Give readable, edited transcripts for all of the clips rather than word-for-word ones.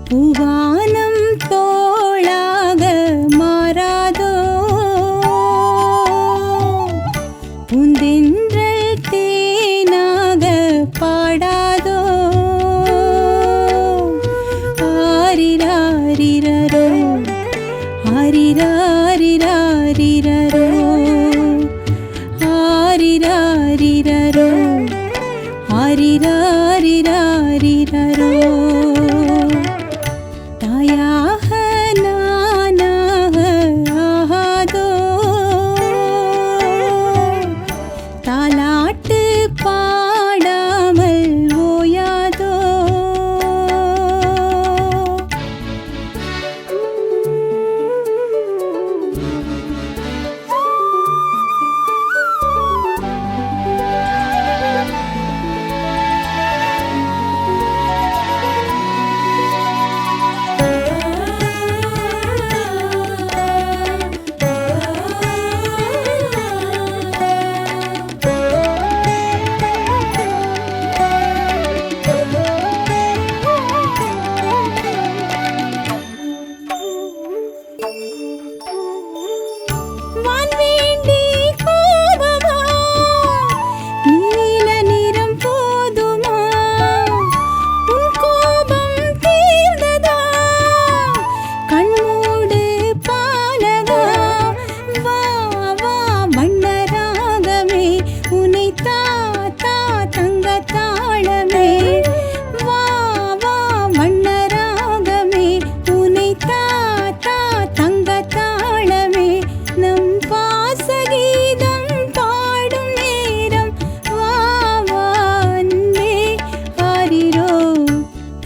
பூவானம் தோளாக மாறாதோ, பூந்தென்றல் தேனாக பாடாதோ. ஆரிராரிரரோ ஆரிராரிராரிரரோ ஆரிராரிரரோ ஆரிராரிராரிரரோ. தாயாக நானாக ஆகாதோ, தாலாட்டு பாடாமல் ஓயாதோ.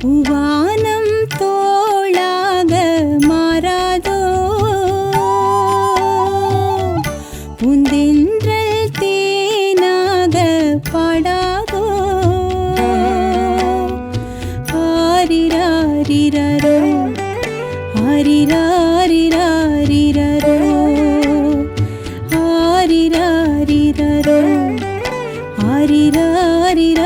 பூவானம் தோளாக மாறாதோ, பூந்தென்றல் தேனாக பாடாதோ. ஆரிராரிரரோ ஆரிராரிராரிரரோ ஆரிராரிரரோ ஆரிராரிராரிரரோ.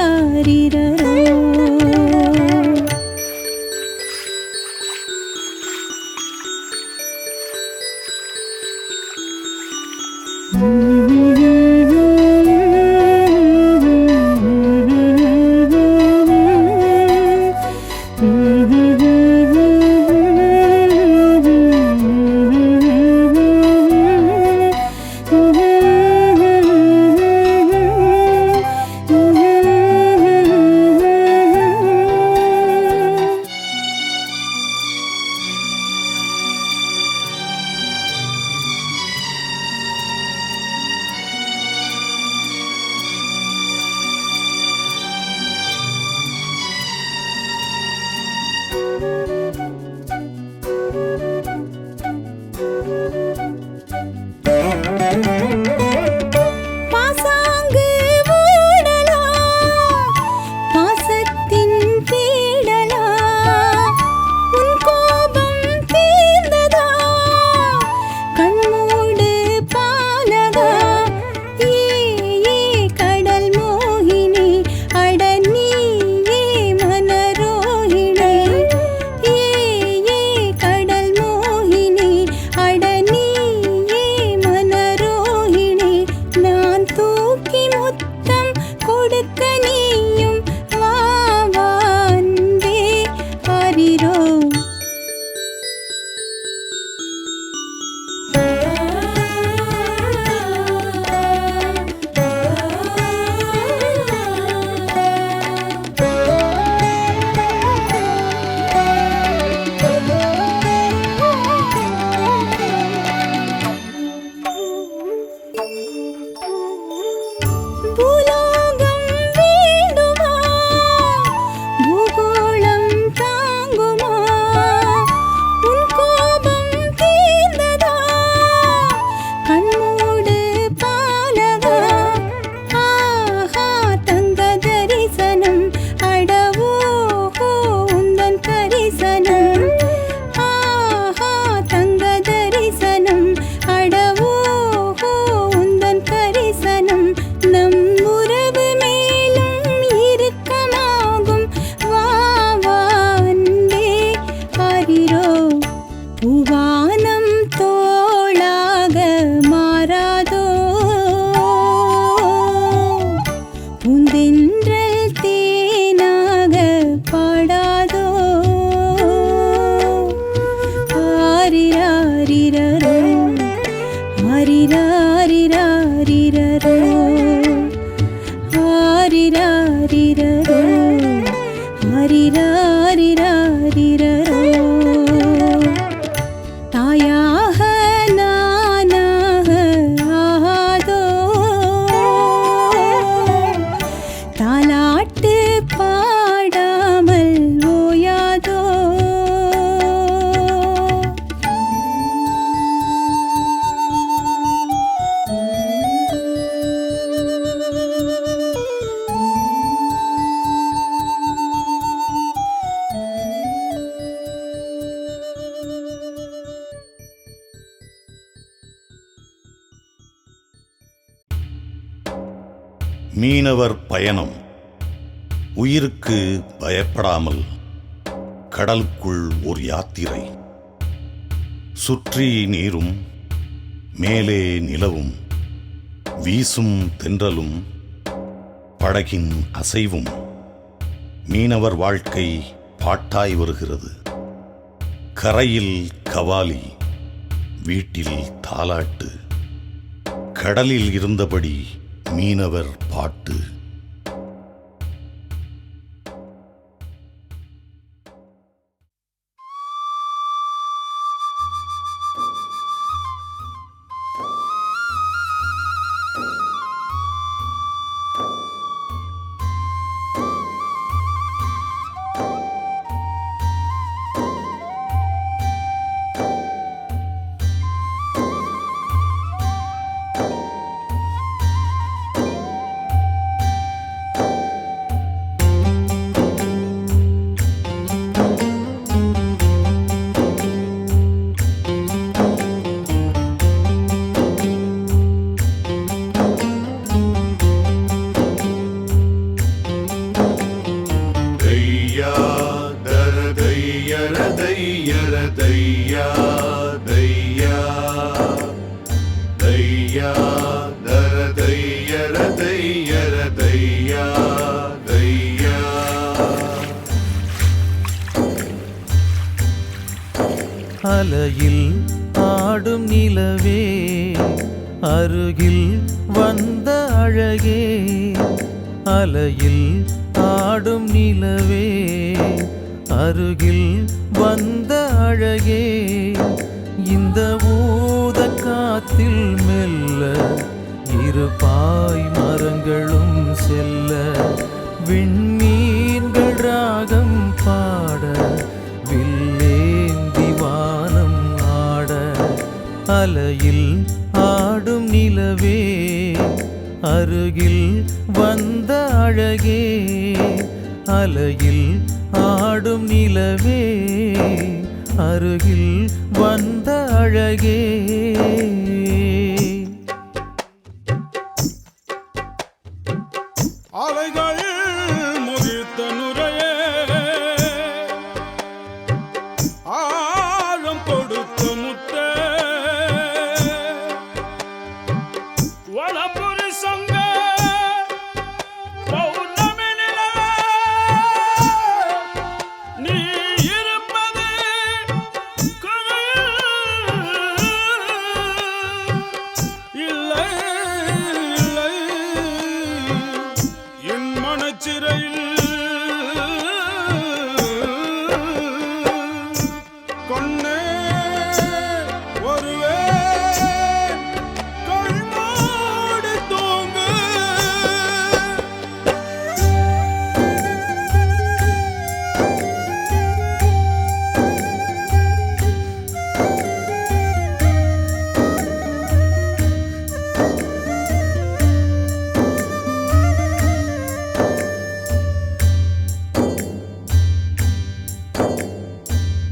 வானம் தோளாக மாறாதோ, பூந்தென்றல் தேனாக பாடாதோ. ஆரிராரிரரோ ஆரிராரிராரிரரோ ஆரிராரிரரோ ஆரிராரிராரிரரோ. தாயாக நானாக ஆகாதோ, தாலாட்டு பாடாமல் ஓயாதோ. மீனவர் பயணம். உயிருக்கு பயப்படாமல் கடலுக்குள் ஒரு யாத்திரை. சுற்றி நீரும் மேலே நிலவும், வீசும் தென்றலும் படகின் அசைவும். மீனவர் வாழ்க்கை பாட்டாய் வருகிறது. கரையில் கவாலி, வீட்டில் தாலாட்டு, கடலில் இருந்தபடி மீனவர் பாட்டு. அலையில் ஆடும் நிலவே, அருகில் வந்த அழகே. அலையில் ஆடும் நிலவே, அருகில் வந்த அழகே. இந்த ஊத காத்தில் மெல்ல இரு பாய் மரங்களும் செல்ல, விண்மீன்கள் ராகம் பாட, வில்லேந்தி வானம் ஆட. அலையில் ஆடும் நிலவே, அருகில் வந்த அழகே. அலையில் ஆடும் நிலவே, அருகில் வந்த அழகே. அலைகள் முதிர்த்த நுரையே, ஆழம் கொடுத்த முத்தே, வளப்புரி சங்க பௌர்ணமி நிலவே, நீ இருப்பது இல்லை இல்லை என் மனச்சிறையில் கொன்னே ஒருவே கண்மூடி தூங்கு.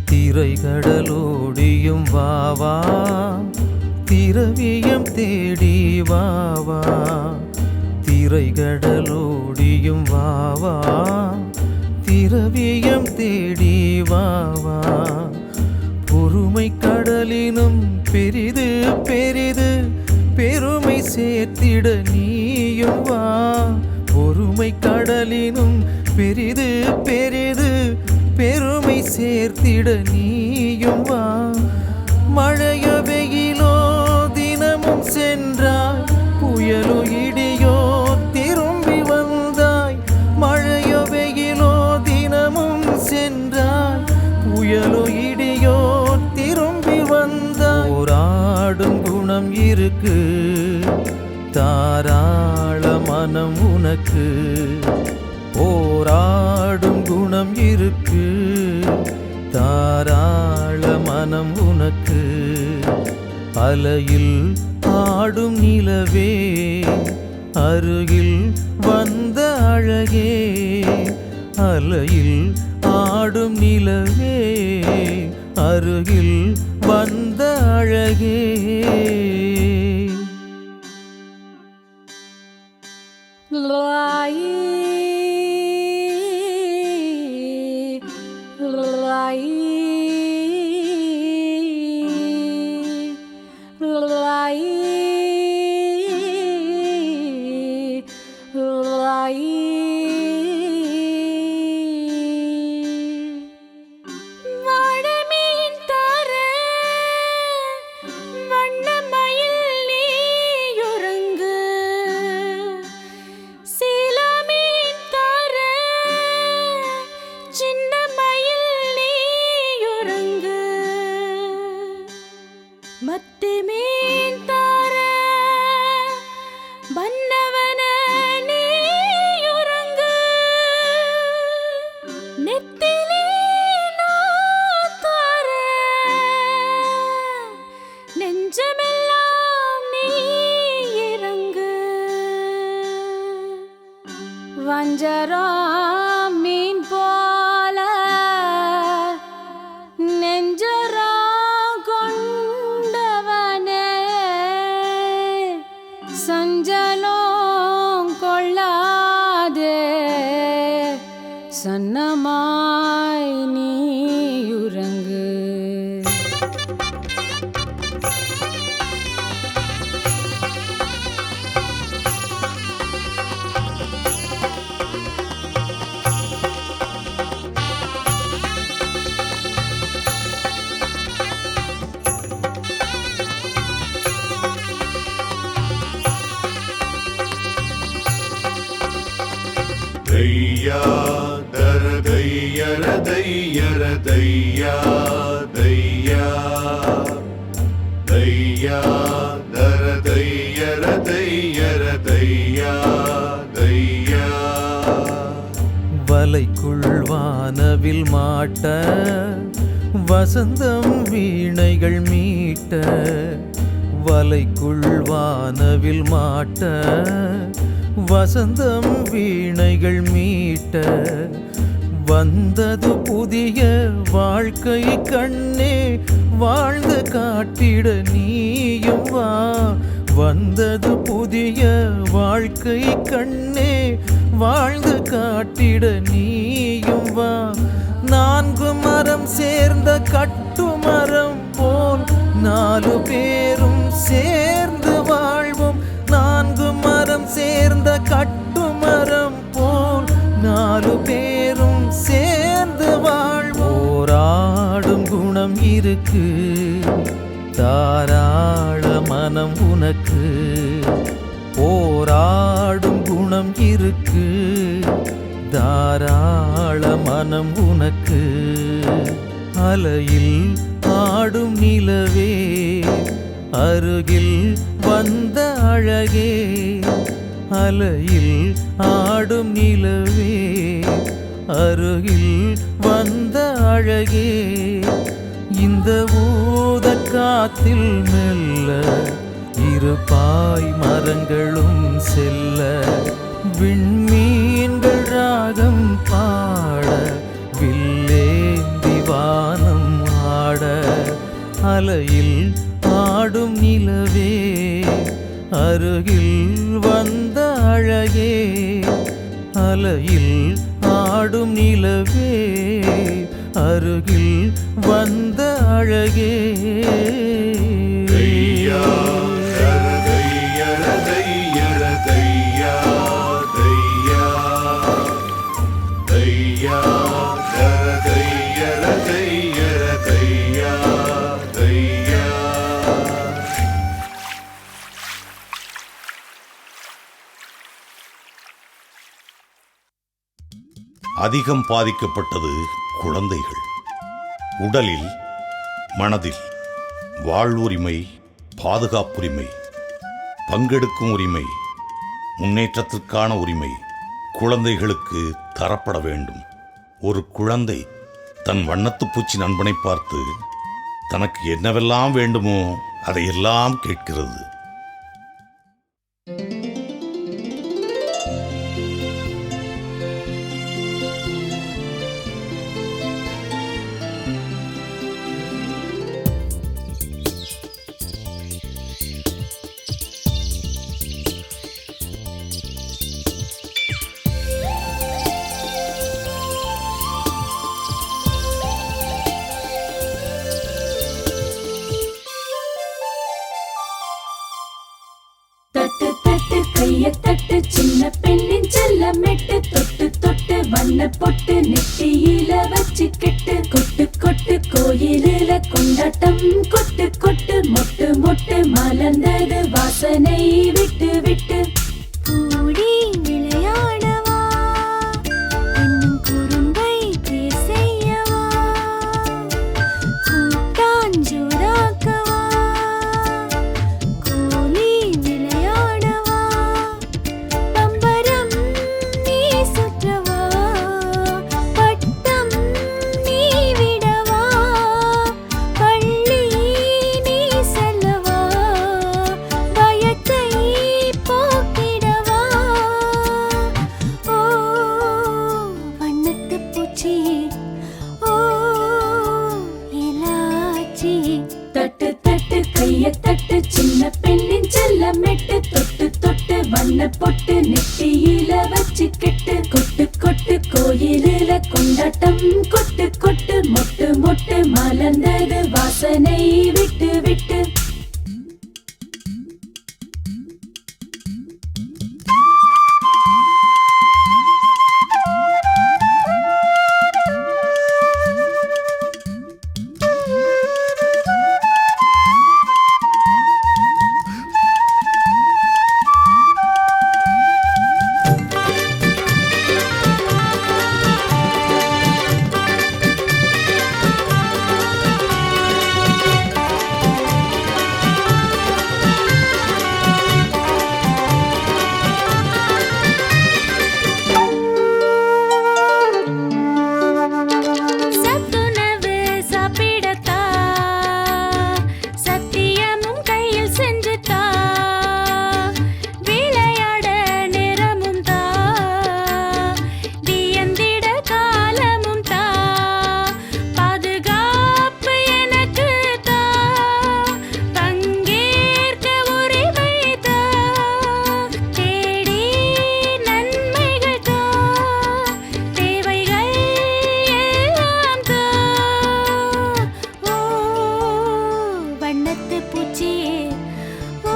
திரைகடலோடியும் வாவா, திரவியம் தேடி வாவா. திரைகடலோடியும் வாவா, திரவியம் தேடி வாவா. பொறுமை கடல் பெரிது பெரிது பெருமை சேர்த்திட நீயும் வா. பொறுமை கடலினும் பெரிது பெரிது பெருமை சேர்த்திட நீயும் வா. மழையோ வெயிலோ தினமும் சென்றாய், புயலோ இடியோ திரும்பி வந்தாய். மழையோ வெயிலோ தினமும் சென்றாய், புயலோ இடியோ திரும்பி வந்தாய். போராடும் குணம் இருக்கு, தாராள மனம் உனக்கு. போராடும் குணம் இருக்கு, தாராள மனம் உனக்கு. அலையில் ஆடும் நிலவே, அருகில் வந்த அழகே. அலையில் ஆடும் நிலவே, அருகில் வந்த அழகே. வாழமீன் தார வண்ணமயில் நீயுறங்கு. சீலமீன் தார சின்னமயில் நீயுறங்கு. மத்தி மீன் தார பன்னவன நீயுறங்கு. நெத்திலே நான் தார நெஞ்சமெல்லாம் நீ இறங்கு. வஞ்சரம் மீன் போல நெஞ்சரம் கொண்டவனே, சஞ்சலம் கொள்ளாதே சன்னமாய் நீயுறங்கு. தையா தர தையர தையர தையா தையா. தையா தர தையர தையர தையா தையா. வலைக்குள் வானவில் மாட்ட, வசந்தம் வீணைகள் மீட்ட. வலைக்குள் வானவில் மாட்ட, வசந்தம் வீணைகள் மீட்ட. வந்தது புதிய வாழ்க்கை கண்ணே, வாழ்ந்து காட்டிட நீயும் வா. வந்தது புதிய வாழ்க்கை கண்ணே, வாழ்ந்து காட்டிட நீயும் வா. நான்கு மரம் சேர்ந்த கட்டுமரம் போல் நாலு பேரும் சேர்ந்து வாழ்வோம். நான்கு மரம் சேர்ந்த கட்டுமரம் போல் நாலு பேரும் சேர்ந்து வாழ்வோம். போராடும் குணம் இருக்கு, தாராள மனம் உனக்கு. போராடும் குணம் இருக்கு, தாராள மனம் உனக்கு. அலையில் ஆடும் நிலவே, அருகில் வந்த அழகே. அலையில் ஆடும் நிலவே, அருகில் வந்த அழகே. இந்த ஊத காத்தில் மெல்ல இருப்பாய் மரங்களும் செல்ல. விண்மீன்கள் ராகம் பாட, வில்லேந்தி வானம் ஆட. அலையில் ஆடும் நிலவே, அருகில் வந்த அழகே. அலையில் ஆடும் நிலவே, அருகில் வந்த அழகே. அதிகம் பாதிக்கப்பட்டது குழந்தைகள். உடலில், மனதில் வாழ்வுரிமை, பாதுகாப்புரிமை, பங்கெடுக்கும் உரிமை, முன்னேற்றத்திற்கான உரிமை குழந்தைகளுக்கு தரப்பட வேண்டும். ஒரு குழந்தை தன் வண்ணத்துப்பூச்சி நண்பனை பார்த்து தனக்கு என்னவெல்லாம் வேண்டுமோ அதையெல்லாம் கேட்கிறது. தட்டு தட்டு கைய தட்டு சின்ன பெண்ணின் செல்லமெட்டு தொட்டு தொட்டு வண்ண பொட்டு நெத்தியில வச்சுக்கிட்டு கொட்டு கொட்டு கோயிலில கொண்டாட்டம் கொட்டு கொட்டு மொட்டு மொட்டு மலர்ந்தது வாசனை விட்டு விட்டு கூடி விளையாடவா இன்னும் குறும்பை தேர் செய்யவா கூட்டாஞ்சோறாக்கவா கோலி விளையாடவா பம்பரம் நீ சுற்றவா பட்டம் நீ விடவா பள்ளி நீ செல்லவா பயத்தை போக்கிடவா ஓ வண்ணத்து பூச்சி ஓ இலாச்சி தட்டு தட்டு கைய தட்டு சின்ன பெண்ணின் செல்லமெட்டு தொட்டு தொட்டு வண்ண பொட்டு நெத்தியில வச்சுக்கிட்டு கொட்டு கொட்டு கோயிலில கொண்டாட்டம் கொட்டு கொட்டு மொட்டு மொட்டு மலர்ந்தது வாசனை விட்டு விட்டு சத்துணவு சாப்பிடத்தா சத்தியமும் கையில் செஞ்சுத்தா விளையாட நேரமும் தா வியந்திட காலமும் தா பாதுகாப்பு எனக்கு தா பங்கேற்க உரிமை தா தேடி நன்மைகள் தா தேவைகள் எல்லாம் தா ஓ வண்ணத்து பூச்சியே ஓ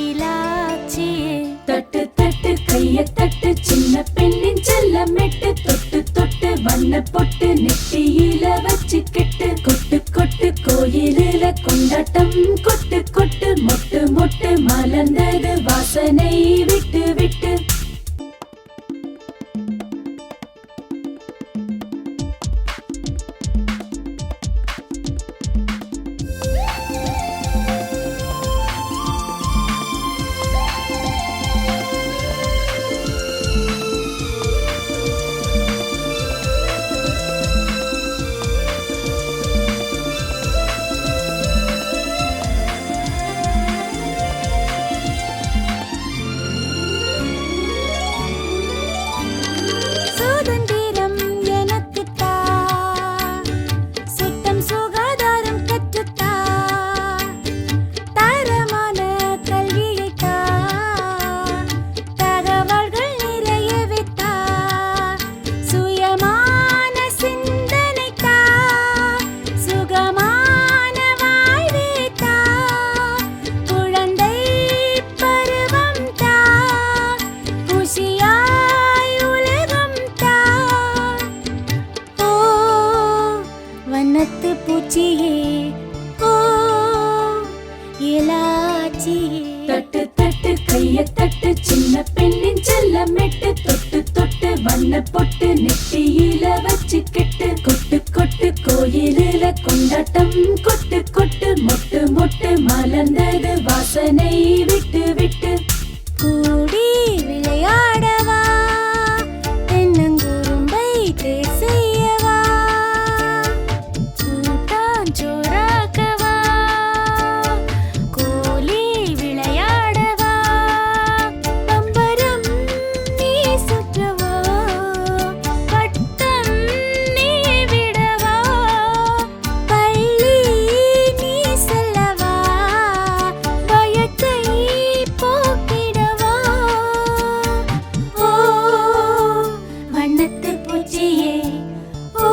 இலாச்சியே தட்டு தட்டு கைய தட்டு சின்ன பெண்ணின் செல்லமெட்டு தொட்டு தொட்டு வண்ண பொட்டு நெத்தியில வச்சுக்கிட்டு கொட்டு கொட்டு கோயிலில கொண்டாட்டம் கொட்டு கொட்டு மொட்டு மொட்டு மலர்ந்தது வாசனை விட்டு விட்டு சுதந்திரம் எனக்குத்தா சுத்தம் சுகாதாரம் கற்றுத்தா தரமான கல்வியைத்தா தகவல்கள் நிறைய வித்தா சுயமான சிந்தனைத்தா சுகமான வாழ்வேத்தா குழந்தை பருவம் தா குஷியாய் உலகம் தா ஓ வண்ணத்து பூச்சியே ஓ இலாச்சியே தட்டு தட்டு கைய தட்டு சின்ன பெண்ணின் செல்லமெட்டு தொட்டு தொட்டு வண்ண கொட்டு கொட்டு மொட்டு மொட்டு மலர்ந்தது வாசனை விட்டு விட்டு. கூடி விளையாடவா தென்னங்குரும்பை தேர் செய்யவா கூட்டாஞ்சோறாக்கவா கோலி விளையாடவா பம்பரம் நீ சுற்றவா பட்டம் நீ விடவா பள்ளி நீ சொல்லவா பயத்தை போக்கிடவா. ஓ வண்ணத்து பூச்சியே ஓ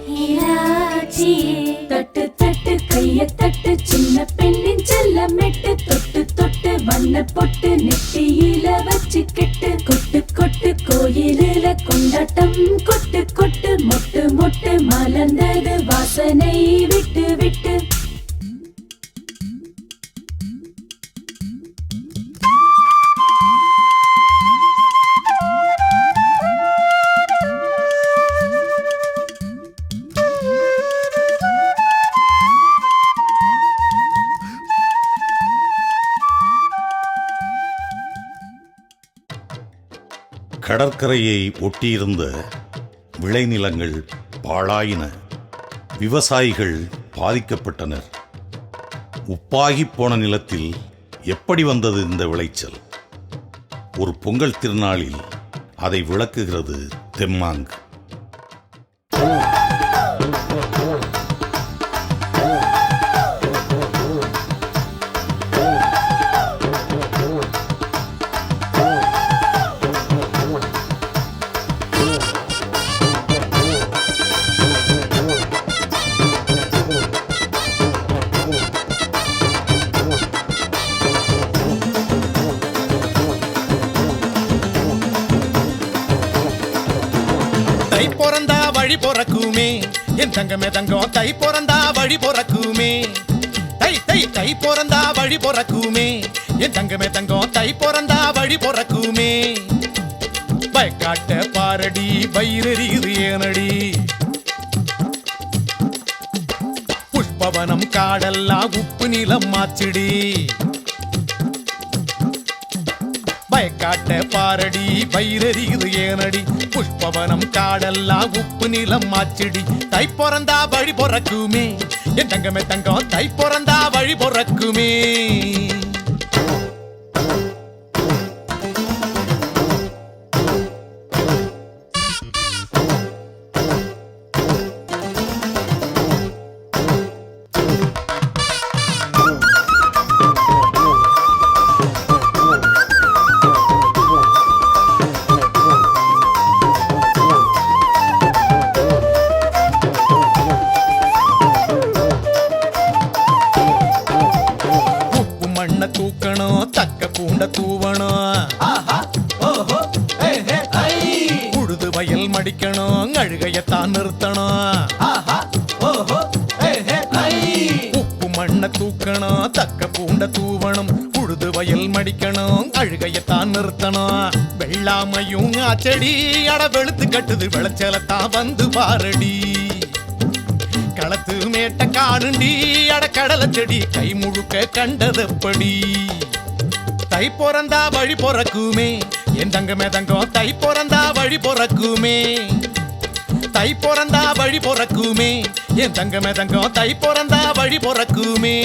ஹீராட்சியே. தட்டு தட்டு கைய தட்டு சின்ன பெண்ணின் செல்லமெட்டு தொட்டு தொட்டு வண்ண பொட்டு நெத்தியில வச்சு கெட்டு கொட்டு கொட்டு கோயிலில கொண்டாட்டம் கொட்டு கொட்டு மொட்டு மொட்டு மலர்ந்தது வாசனை விட்டு விட்டு. கடற்கரையை ஒட்டியிருந்த விளைநிலங்கள் பாழாயின. விவசாயிகள் பாதிக்கப்பட்டனர். உப்பாகிப் போன நிலத்தில் எப்படி வந்தது இந்த விளைச்சல்? ஒரு பொங்கல் திருநாளில் அதை விளக்குகிறது தெம்மாங்கு. தை பிறந்தா வழி பிறக்குமே என் தங்கமே தங்கம், தை பிறந்தா வழி பிறக்குமே. தை தை தை பிறந்தா வழி பிறக்குமே என் தங்கமே தங்கம், தை பிறந்தா வழி பிறக்குமே. பயக்காட்ட பாரடி வயிறறியுது ஏனடி, புஷ்பவனம் காடெல்லாம் உப்பு நிலம் மாச்சிடி. பயக்காட்ட பாரடி வயிறறியுது ஏனடி, புஷ்பவனம் காடெல்லாம் உப்பு நிலம் மாச்சிடி. தை பிறந்தா வழி பிறக்குமே என் தங்கமே தங்கம், தை பிறந்தா வழி பிறக்குமே. தூக்கணும் தக்க பூண்ட தூவணும், உழுது வயல் மடிக்கணும் அழுகையத்தான் நிறுத்தணும். உப்பு மண்ண தூக்கணும் தக்க பூண்ட தூவணும், உழுது வயல் மடிக்கணும் அழுகையத்தான் நிறுத்தணும். வெள்ளாமையும் ஆச்சடி அட வெளுத்து கட்டுது விளைச்சலத்தான் வந்து பாரடி. களத்து மேட்ட காணுண்டி அட கடலை செடி கை முழுக்க கண்டதப்படி. தை பிறந்தா வழி பிறக்குமே என் தங்கமே தங்கம், தை பிறந்தா வழி பிறக்குமே. தை பிறந்தா வழி பிறக்குமே என் தங்கமே தங்கம், தை பிறந்தா வழி பிறக்குமே.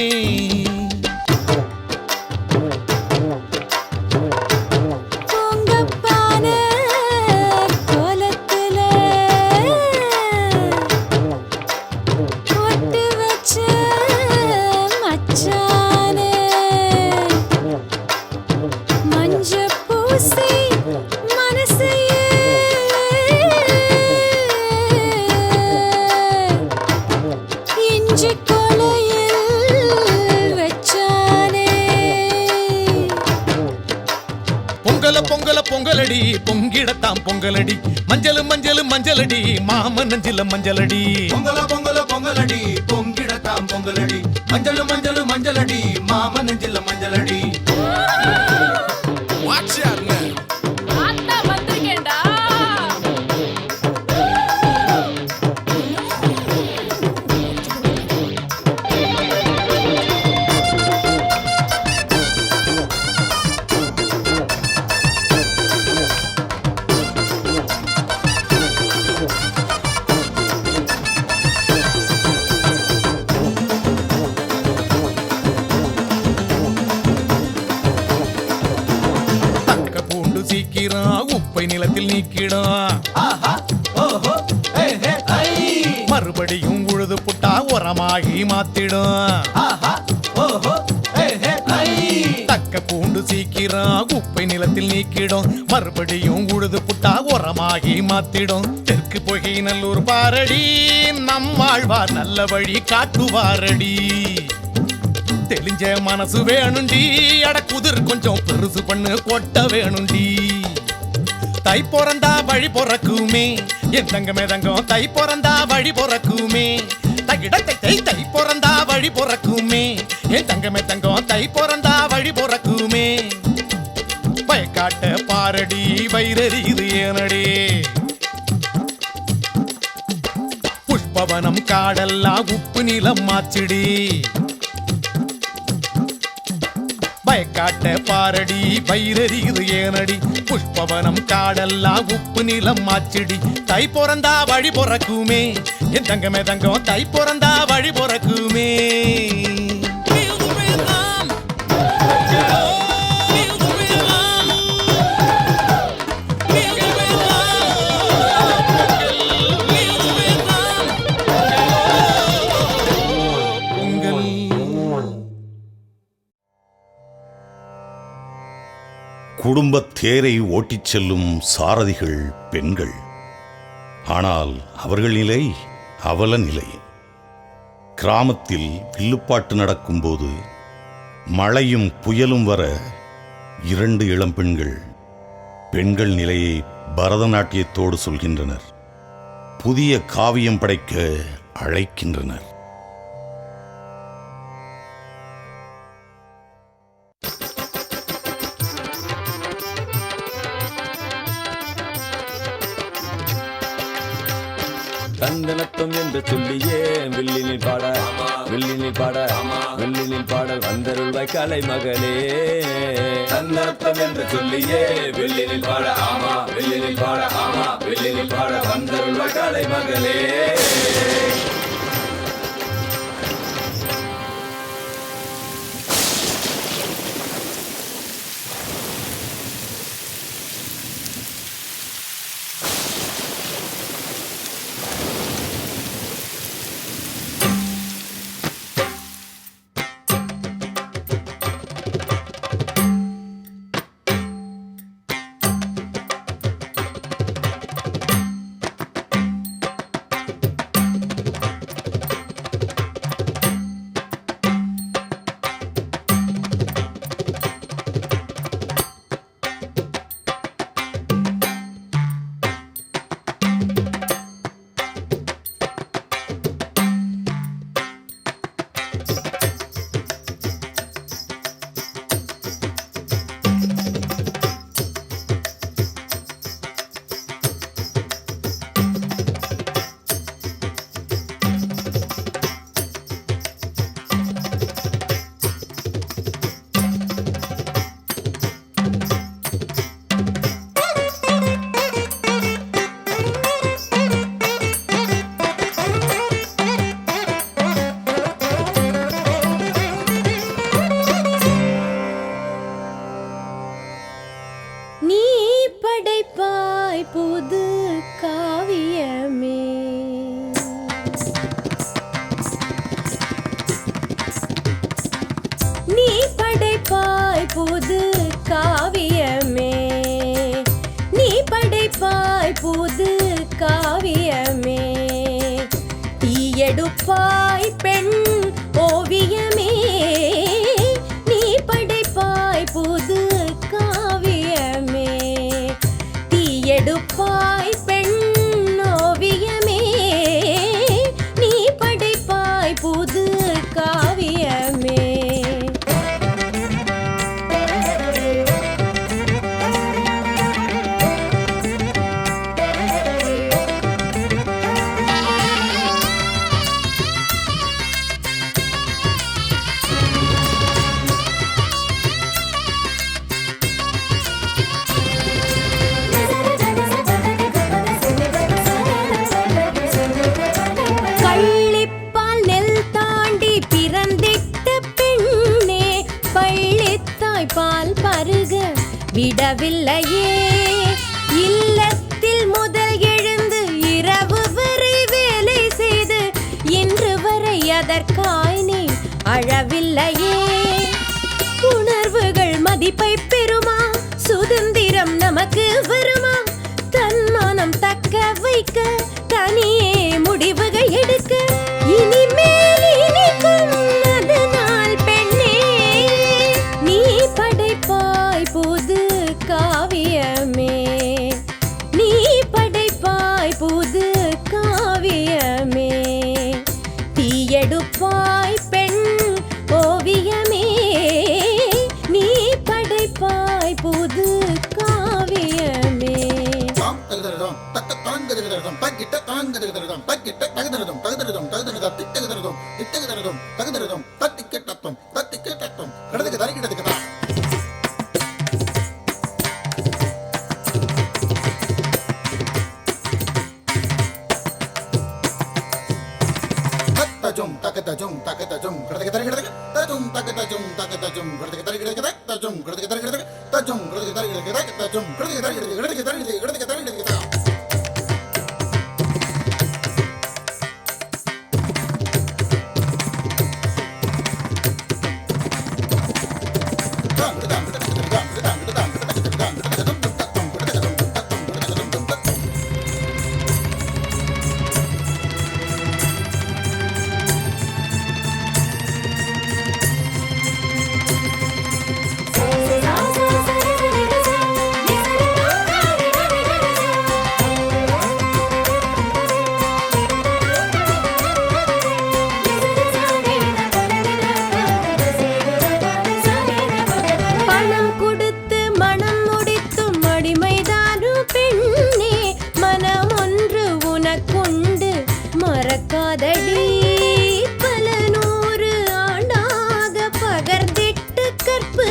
பொங்கல பொங்கலடி பொங்கிடத்தாம் பொங்கலடி, மஞ்சள் மஞ்சள் மஞ்சளடி மாமன் நெஞ்சில மஞ்சளடி. பொங்கல பொங்கல பொங்கலடி பொங்கிடத்தாம் பொங்கலடி, மஞ்சள் மஞ்சள் மஞ்சளடி மாமன் நெஞ்சில மஞ்சளடி. குப்பை நிலத்தில் நீக்கிடும் மறுபடியும் உழுது புட்டா உரமாகி மாத்திடும் தக்க பூண்டு சீக்கிரம் குப்பை நிலத்தில் நீக்கிடும் மறுபடியும் உழுது புட்டா உரமாகி மாத்திடும் தெற்கு பொகை நல்லூர் பாரடி நம்மாழ்வார் நல்ல வழி காட்டுவாரடி தெளிஞ்ச மனசு வேணுண்டி அட குதிர் கொஞ்சம் பெருசு பண்ணு கொட்ட வேணுண்டி தை பிறந்தா வழி பொறக்குமே என் தங்கமே தங்கம் தை பிறந்தா வழி பொறக்குமே தகிடத்தை தை தை பிறந்தா வழி பொறக்குமே என் தங்கமே தங்கம் தை பிறந்தா வழி பொறக்குமே பயக்காட்ட பாரடி வைரறி இது ஏனடி புஷ்பவனம் காடெல்லாம் உப்பு நிலம் மாச்சிடி பயக்காட்ட பாரடி வைரறி இது ஏனடி புஷ்பவனம் காடெல்லாம் உப்பு நிலம் மாச்சிடி தை பிறந்தா வழி பொறக்குமே என் தங்கமே தங்கம் தை பிறந்தா வழி பொறக்குமே குடும்பத் தேரை ஓட்டிச் செல்லும் சாரதிகள் பெண்கள். ஆனால் அவர்கள் நிலை அவல நிலை. கிராமத்தில் வில்லுப்பாட்டு நடக்கும்போது மழையும் புயலும் வர 2 இளம்பெண்கள் பெண்கள் நிலையை பரதநாட்டியத்தோடு சொல்கின்றனர். புதிய காவியம் படைக்க அழைக்கின்றனர். தந்தனத்தம் என்று சொல்லியே வில்லினில் பாட வில்லினில் பாட வில்லினில் பாடல் வந்தருள்வாய் கலை மகளே. தந்தனத்தம் என்று சொல்லியே வில்லினில் பாட ஆமா வில்லினில் பாட ஆமா வில்லினில் பாட வந்தருள்வாய் கலை மகளே. புது காவியமே நீ படைப்பாய் புது காவியமே நீ படைப்பாய் புது காவியமே தீயெடுப்பாய் பெண் ஓவியமே நீ படைப்பாய் புது காவியமே தீயெடுப்பாய் பெண் ஓவியமே நீ படைப்பாய் புது காவியமே பால் பருக விடவில்லையே மதிப்பை பெறுமா? சுதந்திரம் நமக்கு வருமா? தன்மானம் தக்க வைக்க தனியே முடிவுகள் எடுக்க இனிமேல் இனிக்கும் அதனால் பெண்ணே நீ படைப்பாய் புது காவியமே, நீ படைப்பாய் புது காவியமே, தீயெடுப்பாய் பெண் ஓவியமே, நீ படைப்பாய் புது காவியமே. மறக்காதடி பல நூறு ஆண்டாக பகர்ந்திட்டு கற்பு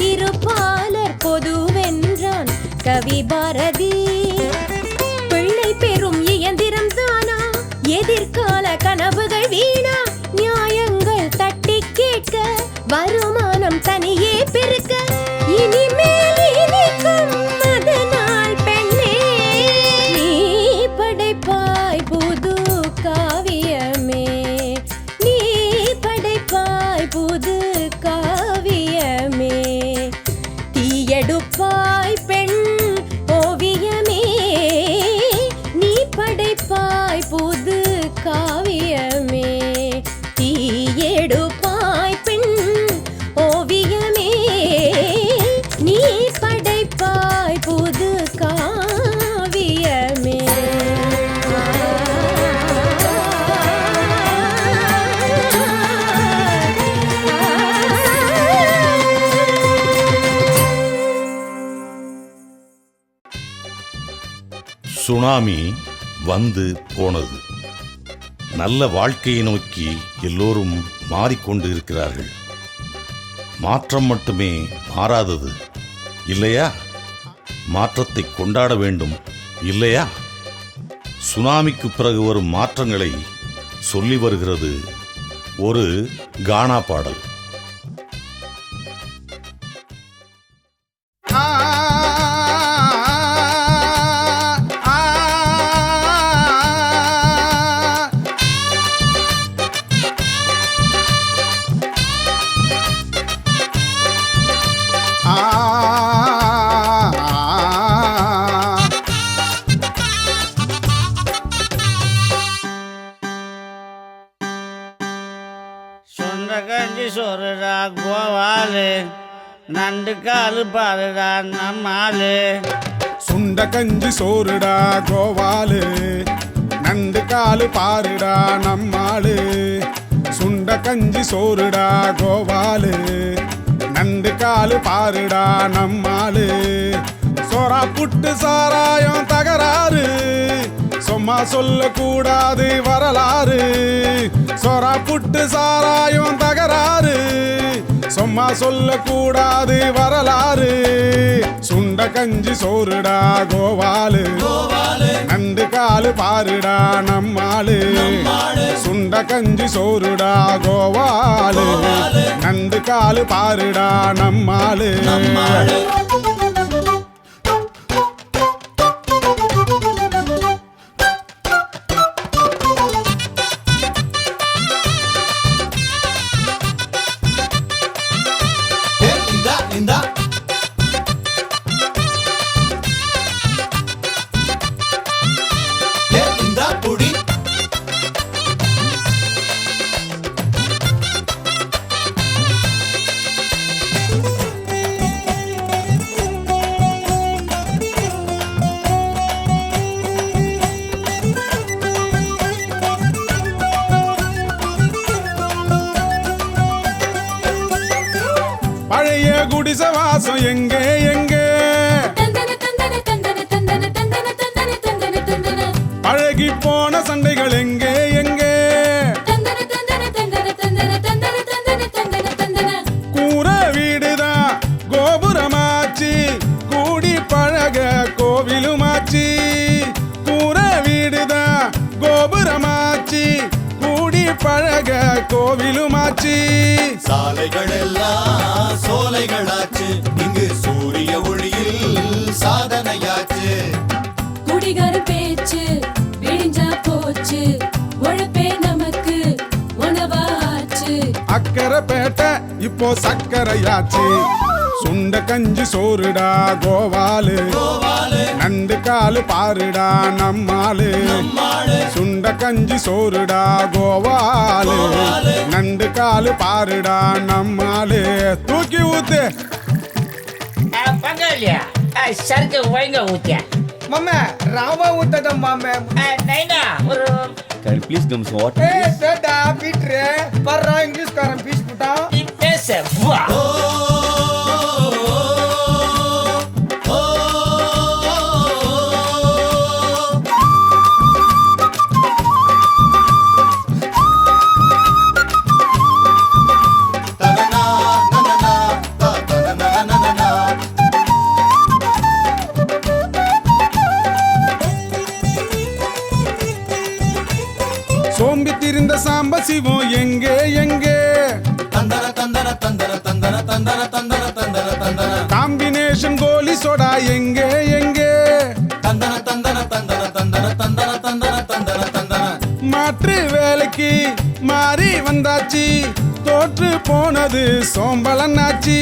இருப்பாளர் பொதுவென்றான் கவி பாரதி. பிள்ளை பெறும் இயந்திரம் தானா எதிர்கால கனவுகள் வீணா? நியாயங்கள் தட்டி கேட்க வருமானம் தனியே பெருக்க இனிமேல் இனிக்கும் அதனால் பெண்ணே நீ படைப்பாய் புது காவியமே, நீ படைப்பாய் புது காவியமே, தீயெடுப்பாய் பெண் ஓவியமே, நீ படைப்பாய் புது காவியமே, தீயெடுப்பாய் பெண் ஓவியமே, நீ படைப்பாய் புது காவியமே. சுனாமி வந்து போனது. நல்ல வாழ்க்கையை நோக்கி எல்லோரும் மாறிக்கொண்டு இருக்கிறார்கள். மாற்றம் மட்டுமே மாறாதது இல்லையா? மாற்றத்தை கொண்டாட வேண்டும் இல்லையா? சுனாமிக்கு பிறகு வரும் மாற்றங்களை சொல்லி வருகிறது ஒரு கானா பாடல். சொந்தக்கஞ்சி சோறுடா கோவாலு, நண்டு காலு பாருடா நம்மாலு. சுண்ட கஞ்சி சோறுடா கோவாலு, நண்டு காலு பாருடா நம்மாளு. சுண்ட கஞ்சி சோறுடா கோவாலு, நண்டு காலு பாருடா நம்மாளு. சோறா புட்டு சாராயம் தகராறு, சும்மா சொல்ல கூடாது வரலாறு. சோறா புட்டு சாராயம் தகராறு, சும்மா சொல்ல கூடாது வரலாறு. சுண்ட கஞ்சி சோறுடா கோவாலு, நண்டு காலு பாருடா நம்மாளு. சுண்ட கஞ்சி சோறுடா கோவாலு, நண்டு காலு பாருடா நம்மாளு. இந்தா பாசம் எங்கே எங்கே தந்தன தந்தன தந்தன தந்தன தந்தன தந்தன தந்தன தந்தன பழகி போன சண்டைகள் எங்கே எங்கே தந்தன தந்தன தந்தன தந்தன தந்தன தந்தன தந்தன தந்தன கூற வீடுதான் கோபுரமாச்சி கூடி பழக கோவிலுமாச்சி கூற வீடுதான் கோபுரமாச்சி கூடி பழக கோவிலுமாச்சி சாலைகள் எல்லாம் சோலைகளாச்சு இங்கு சூரிய ஒளியில் சாதனையாச்சு குடிகார பேச்சு விழிஞ்சா போச்சு உழைப்பே நமக்கு உணவாச்சு அக்கறை பேட்டை இப்போ சக்கரையாச்சு சுண்ட கஞ்சி சோறுடா கோவாலு நண்டு காலு பாருடா நம்மாலு சுண்ட கஞ்சி சோறுடா கோவாலு நண்டு காலு பாருடா நம்மாலு தூக்கி ஊத்து பங்காளியா சரக்கு ஒழுங்க ஊத்தியா மாமே ராமா ஊத்ததம் மாமே நைனா ஒரு ப்ளீஸ் கம் வாட் ஏ டேடா பீட்ரே பர்ரா இங்கிலீஷ் காரன் பீஸ் புட்டா பேச வா சோம்பி திரிந்த சாம்ப சிவம் எங்கே எங்கே தந்தன தந்தன தந்தன தந்தன தந்தன தந்தன தந்தன தந்தன காம்பினேஷன் கோலி சோடா எங்கே எங்கே தந்தன தந்தன தந்தன தந்தன தந்தன தந்தன தந்தன தந்தன மாற்று வேலைக்கு மாறி வந்தாச்சு தோற்று போனது சோம்பலன்னாச்சு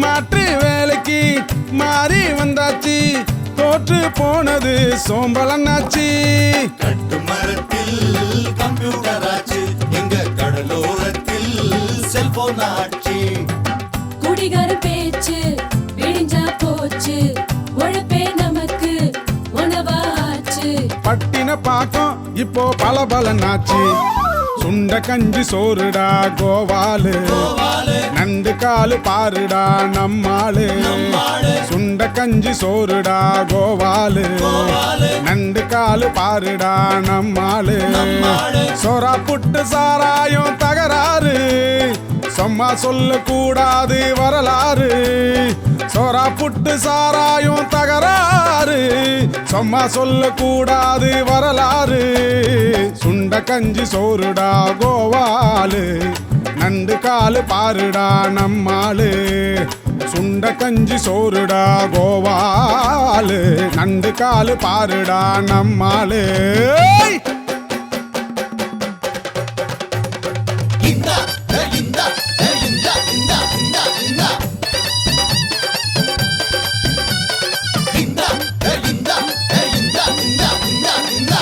மாற்று வேலைக்கு மாறி வந்தாச்சு தோற்று போனது சோம்பலன்னாச்சு கட்டு மரத்தில் கம்ப்யூட்டர் ஆச்சு எங்க கடலோரத்தில் செல்போன் ஆச்சு குடிகார பேச்சு விழிஞ்சா போச்சு உழைப்பே நமக்கு உணவாச்சு பட்டின பாக்கம் இப்போ பலபலனாச்சு சுண்ட கஞ்சி சோறுடா கோவாலு நண்டு காலு பாருடா நம்மாளு சுண்ட கஞ்சி சோறுடா கோவாலு நண்டு காலு பாருடா நம்மாளு சோறா புட்டு சாராயம் தகராறு சும்மா சொல்ல கூடாது வரலாறு சோறா புட்டு சாராயம் தகராறு சும்மா சொல்ல கூடாது வரலாறு சுண்ட கஞ்சி சோறுடா கோவாலு நண்டு காலு பாருடா நம்மாளு சுண்ட கஞ்சி சோறுடா கோவாலு நண்டு காலு பாருடா நம்மாளு இந்தா இந்தா இந்தா இந்தா இந்தா இந்தா இந்தா இந்தா இந்தா இந்தா இந்தா இந்தா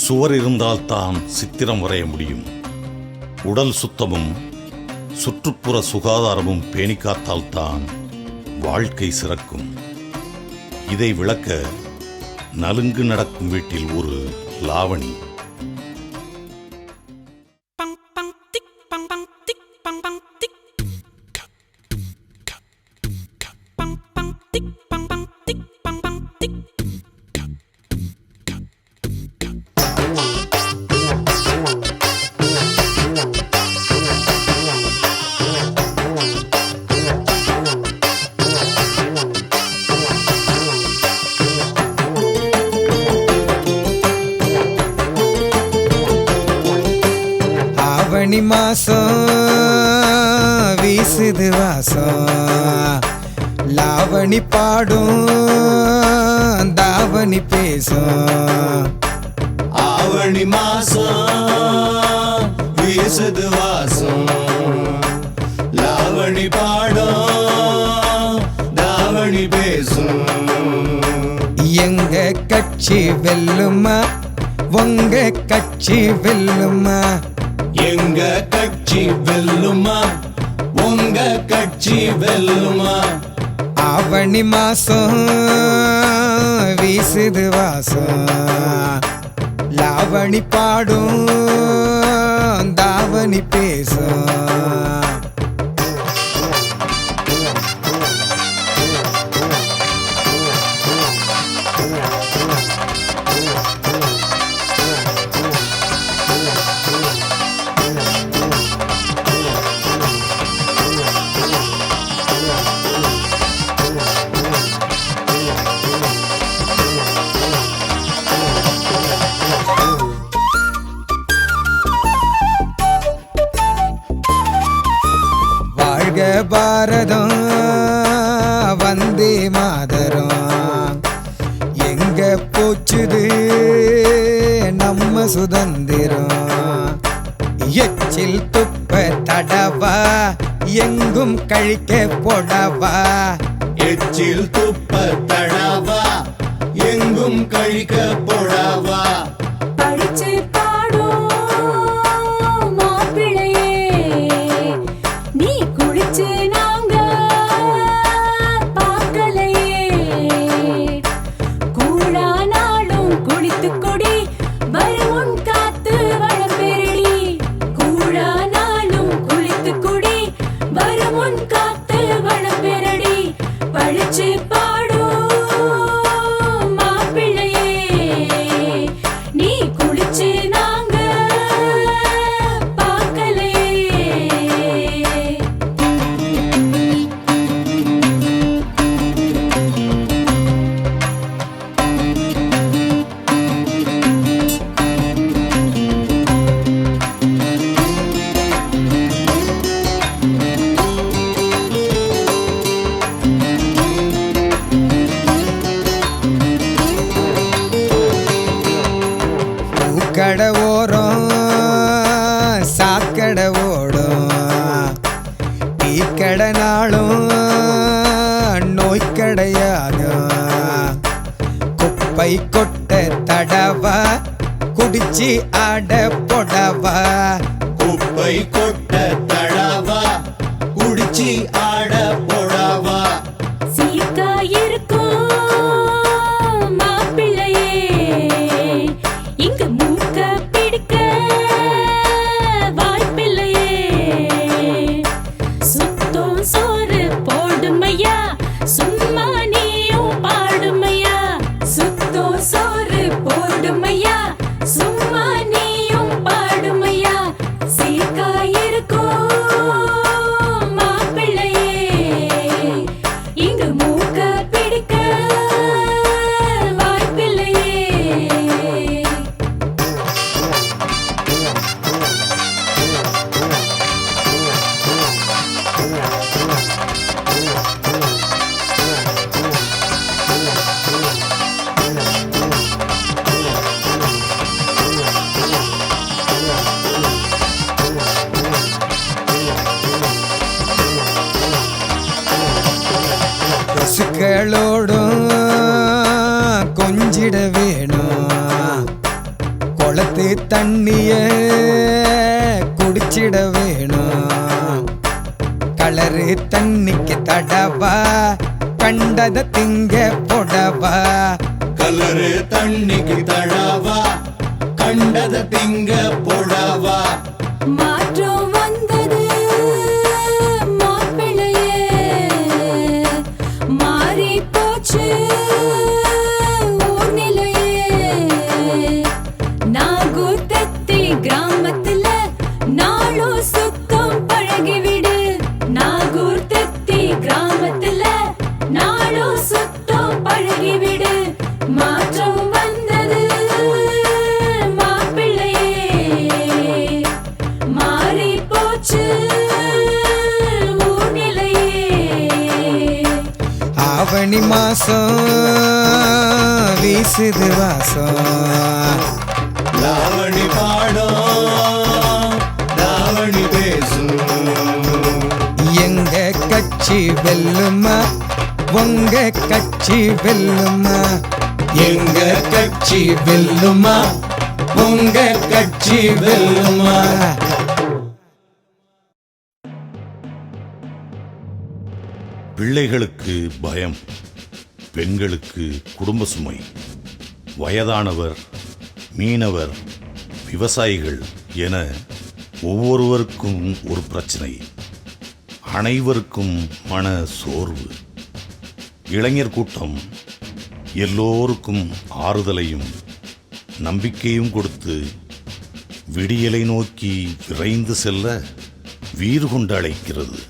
சுவர் இருந்தால்தான் சித்திரம் வரைய முடியும். உடல் சுத்தமும் சுற்றுப்புற சுகாதாரமும் பேணி காத்தால்தான் வாழ்க்கை சிறக்கும். இதை விளக்க நலுங்கு நடக்கும் வீட்டில் ஒரு லாவணி. ஆவணி மாசம் வீசுது வாசம், லாவணி பாடும் தாவணி பேசும். ஆவணி மாசம் வீசுது வாசம், லாவணி பாடும் எங்க கட்சி வெல்லுமா உங்க கட்சி வெல்லுமா எங்க கட்சி வெல்லுமா உங்க கட்சி வெல்லுமா ஆவணி மாசம் வீசுது வாசம் லாவணி பாடும் தாவணி பேசும் வாழ்க பாரதம் வந்தே மாதரம் எங்க போச்சுது நம்ம சுதந்திரம் எச்சில் துப்ப தடவா எங்கும் கழிக்க போடவா எச்சில் துப்ப தடவா எங்கும் கழிக்க போடவா படிச்சு பாடும் மாப்பிள்ளையே நீ குளிச்சு நாங்க பார்க்கலையே கூழா நாளும் குளித்து கொடி வருமுன் காத்து வளம்பெருடி கூழா நாளும் குளித்து கொடி வருமுன் காத்து வளம்பெருடி படிச்சு பாடும் மாப்பிள்ளையே நீ குளிச்சு நாங்க பார்க்கலையே பூக்கடை ஓரம் சாக்கடை ஓடும் டீக்கடை நாளும் நோய்க்கடையாகும் குப்பை கொட்ட தடவா குடிச்சு ஆட பொடவா குப்பை கொட்ட தடவா குடிச்சி ஆட போடவா சீக்கா இருக்கும் மாப்பிள்ளையே இங்க மூக்க பிடிக்க வாய்ப்பில்லையே சுத்தம் சோறு போடுமையா சும்மா நீயும் பாடுமையா சுத்தம் சோறு போடுமையா சும்மா நீயும் பாடுமையா சீக்கா இருக்கும் மாப்பிள்ளையே இங்க மூக்க பிடிக்க வாய்ப்பில்லையே பசுக்களோடும் கொஞ்சிட வேணும் குளத்து தண்ணிய குடிச்சிட வேணும் கலரு தண்ணிக்கு தடவா கண்டத திங்க பொடவா கலரு தண்ணிக்கு தடவா கண்டத திங்க போடவா மாற்றம் வந்தது மாப்பிள்ளையே மாறி போச்சு ஊர் நிலையே நாகூர் தத்தி கிராமத்துல நாளும் சுத்தம் பழகிவிடு நாகூர் தத்தி கிராமத்துல நாளும் சுத்தம் பழகிவிடு மாற்றம் வந்தது மாப்பிள்ளையே மாறி போச்சு ஊர் நிலையே ஆவணி மாசம் வீசுது வாசம் லாவணி பாடும் லாவணி பேசும் எங்க கட்சி வெல்லுமா உங்க கட்சி வெல்லுமா, எங்க கட்சி வெல்லுமா, உங்க கட்சி வெல்லுமா. பிள்ளைகளுக்கு பயம், பெண்களுக்கு குடும்ப சுமை, வயதானவர், மீனவர், விவசாயிகள் என ஒவ்வொருவருக்கும் ஒரு பிரச்சனை. அனைவருக்கும் மன சோர்வு. இளைஞர் கூட்டம் எல்லோருக்கும் ஆறுதலையும் நம்பிக்கையும் கொடுத்து விடியலை நோக்கி விரைந்து செல்ல வீறு கொண்டு அழைக்கிறது.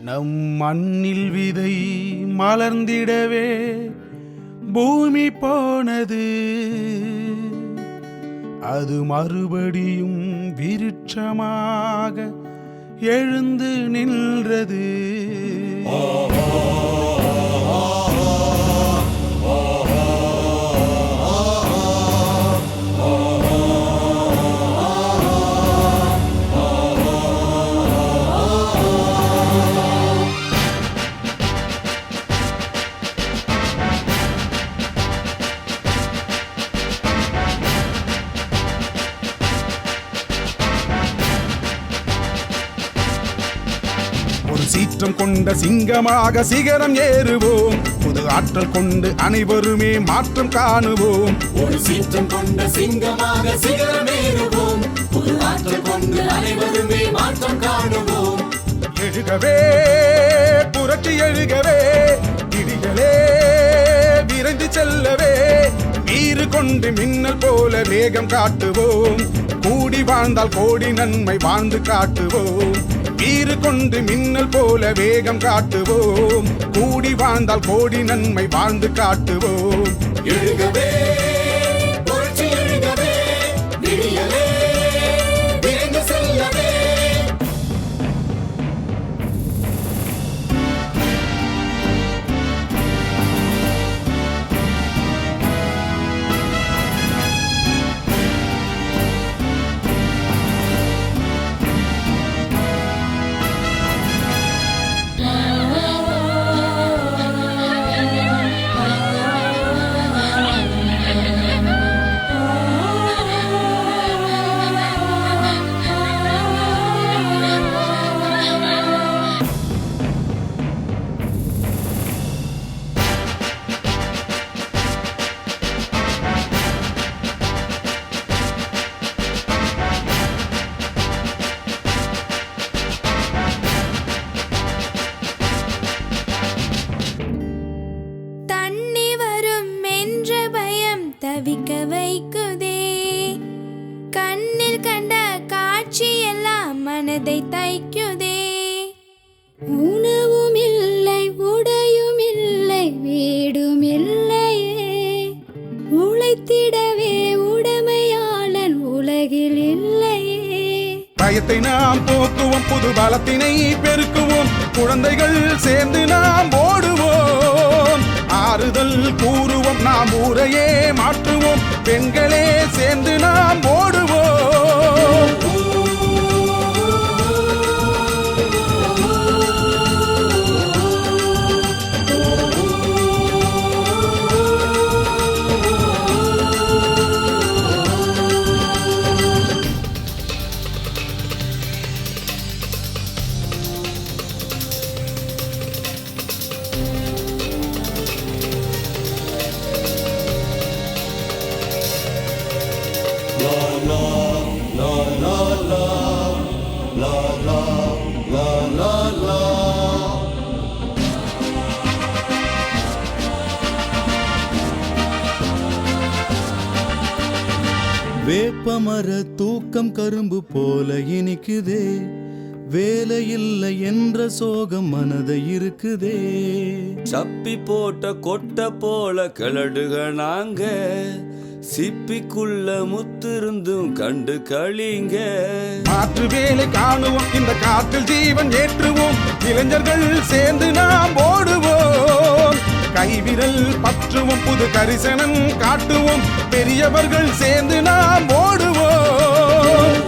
நம் மண்ணில் விதை மலர்ந்திடவே பூமி போனது, அது மறுபடியும் விருட்சமாக எழுந்து நின்றது. சீற்றம் கொண்ட சிங்கமாக சிகரம் ஏறுவோம், புது ஆற்றல் கொண்டு அனைவருமே மாற்றம் காணுவோம். ஒரு சீற்றம் கொண்ட சிங்கமாக சிகரம் ஏறுவோம், புது ஆற்றல் கொண்டு அனைவருமே மாற்றம் காணுவோம். எழுகவே புரட்சி எழுகவே, விடிகளே விரைந்து செல்லவே, வீறு கொண்டு மின்னல் போல வேகம் காட்டுவோம். கூடி வாழ்ந்தால் கோடி நன்மை வாழ்ந்து காட்டுவோம். வீறு கொண்டு மின்னல் போல வேகம் காட்டுவோம். கூடி வாழ்ந்தால் கோடி நன்மை வாழ்ந்து காட்டுவோம். எழுகவே புரட்சி எழுகவே, விடியலே விரைந்து செல்லவே. தவிக்க வைக்குதே, கண்ணில் கண்ட காட்சி எல்லாம் மனதை தைக்குதே. உணவும் இல்லை, உடையும் இல்லை, வீடும் இல்லையே, உழைத்திடவே உடைமையாளன் உலகில் இல்லையே. பயத்தை நாம் போக்குவோம், புது பலத்தினை பெருக்குவோம், குழந்தைகள் சேர்ந்து நாம் ஓடுவோம். ஆறுதல் கூறுவோம், நாம் ஊரையே மாற்றுவோம், பெண்களே சேர்ந்து நாம் ஓடுவோம். வேப்பமர தூக்கம் கரும்பு போல இனிக்குதே, வேலை இல்லை என்ற சோகம் மனதை இருக்குதே. சப்பி போட்ட கொட்டை போல கிளடுக நாங்க, சிப்பிக்குள்ள முத்திருந்தும் கண்டு களிங்க. மாற்று வேலை காணுவோம், இந்த காற்றில் ஜீவன் ஏற்றுவோம், இளைஞர்கள் சேர்ந்து நாம் ஓடுவோம். கைவிரல் பற்றுவோம் புது கரிசனம் காட்டுவோம் பெரியவர்கள் சேர்ந்து நாம் ஓடுவோம்.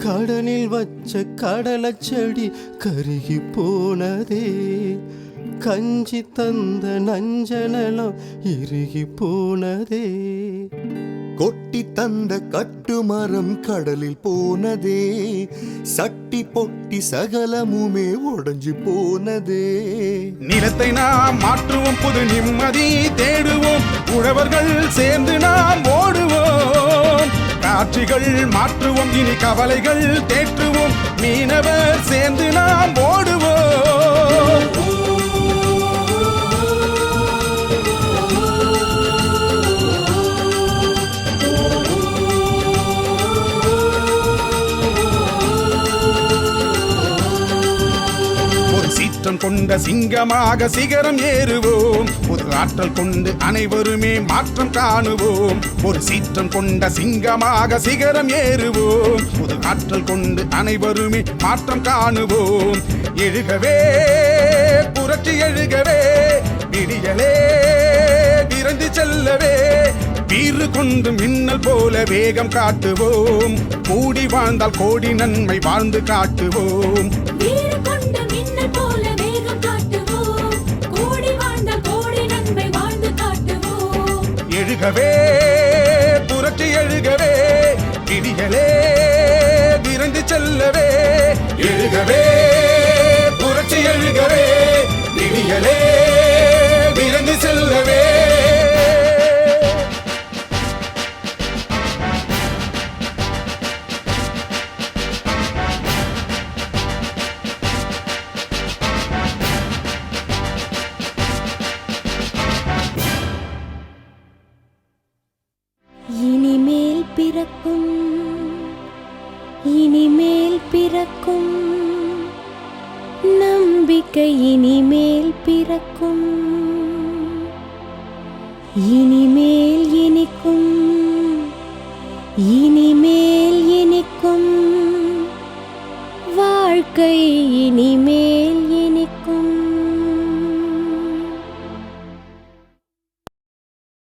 கடலில் வச்ச கடலை செடி கருகி போனதே, கஞ்சி தந்த நஞ்சனலம் இறுகி போனதே, கொட்டி தந்த கட்டுமரம் கடலில் போனதே, சட்டி பொட்டி சகலமுமே உடைஞ்சு போனதே. நிலத்தை நாம் மாற்றுவோம் புது நிம்மதி தேடுவோம் உழவர்கள் சேர்ந்து நாம் ஓடுவோம். காட்சிகள் மாற்றுவோம் இனி கவலைகள் தேற்றுவோம் மீனவர் சேர்ந்து நாம் ஓடுவோம். சீற்றம் கொண்ட சிங்கமாக சிகரம் ஏறுவோம், புது ஆற்றல் கொண்டு அனைவருமே மாற்றம் காணுவோம். ஒரு சீற்றம் கொண்ட சிங்கமாக சிகரம் ஏறுவோம், புது ஆற்றல் கொண்டு அனைவருமே மாற்றம் காணுவோம். எழுகவே புரட்சி எழுகவே, விடியலே விரைந்து செல்லவே, வீறு கொண்டு மின்னல் போல வேகம் காட்டுவோம். கூடி வாழ்ந்தால் கோடி நன்மை வாழ்ந்து காட்டுவோம். எழுகவே புரட்சி எழுகவே, விடியலே விரைந்து செல்லவே. எழுகவே புரட்சி எழுகவே, விடியலே விரைந்து செல்லவே. இனிமேல் பிறக்கும் இனிமேல் பிறக்கும் நம்பிக்கை, இனிமேல் பிறக்கும் இனிமேல் இனிக்கும் இனிமேல் இனிக்கும் வாழ்க்கை, இனிமேல்